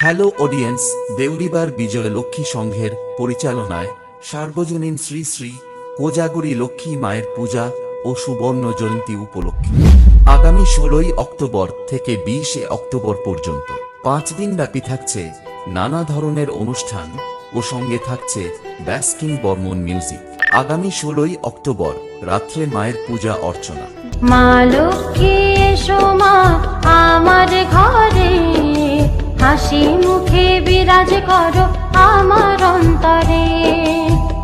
Hello audience, দেউরিবার বিজয় লক্ষ্মী সংঘের পরিচালনায় সার্বজনীন শ্রী শ্রী কোজাগরী লক্ষ্মী মায়ের পূজা ও সুবর্ণ জয়ন্তী উপলক্ষে আগামী 16 অক্টোবর থেকে 20 অক্টোবর পর্যন্ত 5 দিন ব্যাপী থাকছে নানা ধরনের অনুষ্ঠান ও সঙ্গে থাকছে ব্যাস্কিং বর্মন মিউজিক। আগামী 16 অক্টোবর রাত্রে মায়ের পূজা অর্চনা। মা লক্ষ্মী এসো মা আমার ঘরে, হাসি মুখে বিরাজ করো আমার অন্তরে।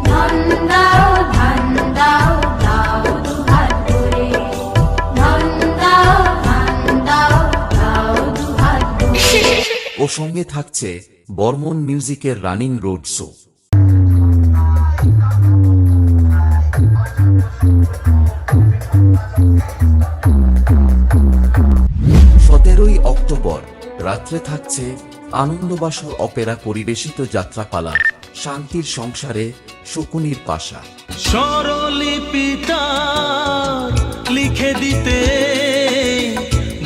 ধন দাও ধন দাও দাও দুহাত ভরে, ধন দাও ধন দাও দাও দুহাত ভরে। ও সঙ্গে থাকছে বর্মন মিউজিকের রানিং রোড শো। 17 অক্টোবর রাত্রে থাকছে আনন্দবাসর অপেরা পরিবেশিত যাত্রাপালা শান্তির সংসারে শকুনির পাশা। স্বরলিপিটা লিখে দিতে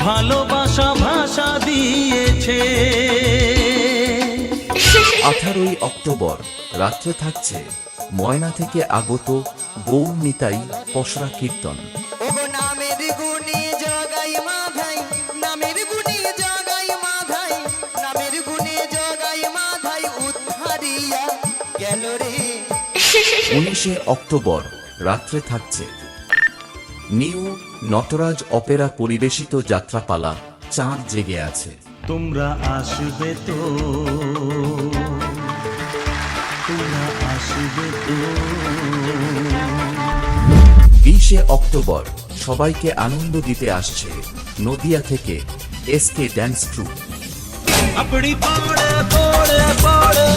ভালোবাসা ভাষা দিয়েছে। 18 অক্টোবর রাত্রে থাকছে ময়না থেকে আগত গৌর নিতাই পসরা কীর্তন। নামের গুণী জগাই মাধাই, নামের গুণী জগাই মাধাই, নামের গুণী জগাই মাধাই উদ্ধারিয়া গেল রে। 19 অক্টোবর রাত্রে থাকছে নিউ নটরাজ অপেরা পরিবেশিত যাত্রাপালা চাঁদ জেগে আছে। তোমরা আসবে তো, তোমরা আসবে তো। 20 অক্টোবর সবাইকে আনন্দ দিতে আসছে নদিয়া থেকে এসকে ড্যান্স ট্রুপ। আপনি পড়ে পড়ে পড়ে